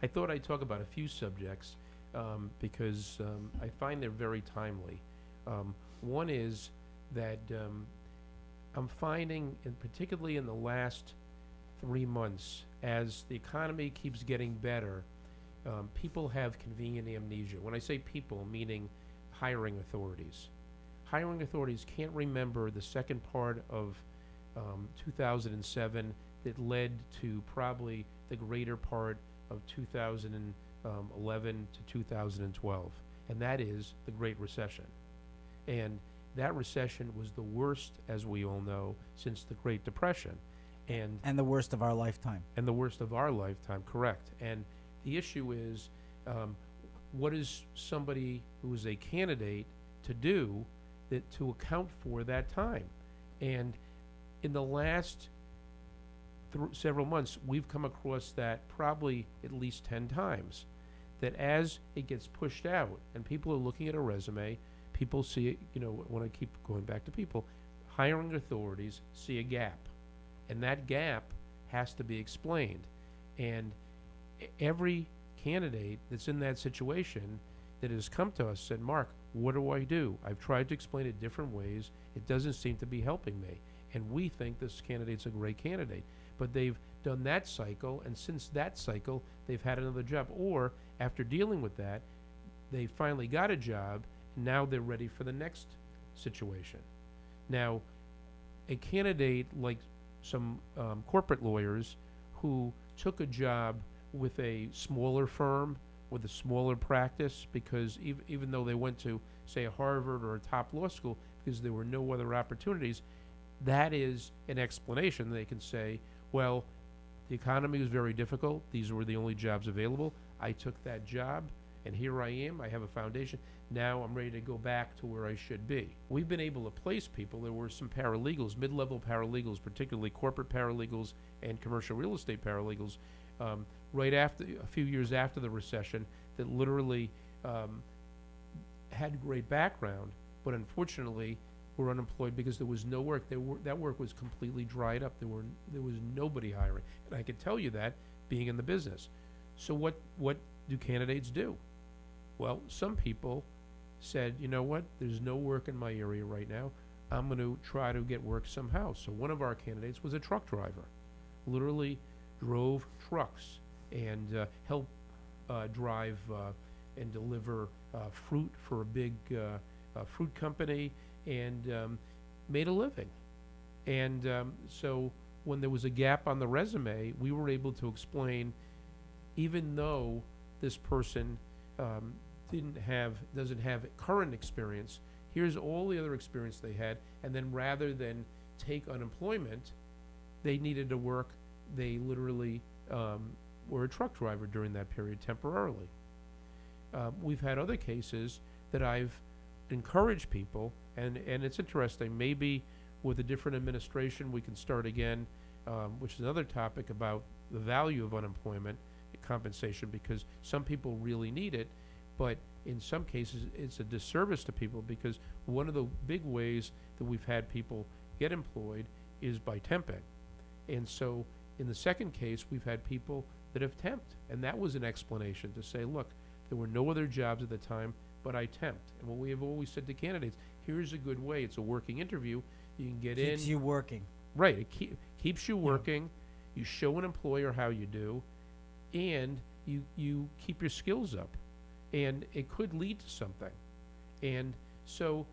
I thought I'd talk about a few subjects because I find they're very timely. One is that I'm finding, and particularly in the last 3 months, as the economy keeps getting better, people have convenient amnesia. When I say people, meaning hiring authorities. Hiring authorities can't remember the second part of 2007 that led to probably the greater part of 2011 to 2012, and that is the Great Recession. And that recession was the worst, as we all know, since the Great Depression. And the worst of our lifetime. And the worst of our lifetime, correct. And the issue is, what is somebody who is a candidate to do that to account for that time? And in the last several months, we've come across that probably at least 10 times, that as it gets pushed out and people are looking at a resume, people see, when I keep going back to people, hiring authorities see a gap. And that gap has to be explained. And every candidate that's in that situation that has come to us said, Mark, what do I do? I've tried to explain it different ways. It doesn't seem to be helping me. And we think this candidate's a great candidate. But they've done that cycle, and since that cycle, they've had another job. Or after dealing with that, they finally got a job, and now they're ready for the next situation. Now, a candidate like some corporate lawyers who took a job with a smaller firm, with a smaller practice, because even though they went to, say, a Harvard or a top law school, because there were no other opportunities, that is an explanation. They can say, well, the economy was very difficult. These were the only jobs available. I took that job, and here I am. I have a foundation. Now I'm ready to go back to where I should be. We've been able to place people. There were some paralegals, mid-level paralegals, particularly corporate paralegals and commercial real estate paralegals, right after, a few years after the recession, that literally had great background, but unfortunately were unemployed because there was no work. That work was completely dried up. There was nobody hiring, and I can tell you that being in the business. So what do candidates do? Well, some people said, you know what, there's no work in my area right now. I'm going to try to get work somehow. So one of our candidates was a truck driver, literally drove trucks and helped drive and deliver fruit for a big fruit company, and made a living. And so when there was a gap on the resume, we were able to explain, even though this person doesn't have current experience, here's all the other experience they had, and then rather than take unemployment, they needed to work. They literally were a truck driver during that period temporarily. We've had other cases that I've encouraged people, and it's interesting, maybe with a different administration we can start again, which is another topic about the value of unemployment compensation, because some people really need it, but in some cases it's a disservice to people, because one of the big ways that we've had people get employed is by temping. And so in the second case, we've had people that have temped, and that was an explanation to say, look, there were no other jobs at the time, but I temped. And what we have always said to candidates, here's a good way. It's a working interview. You can get in. Keeps you working. Right. It keeps you working. You show an employer how you do, and you keep your skills up. And it could lead to something. And so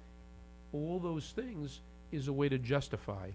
all those things is a way to justify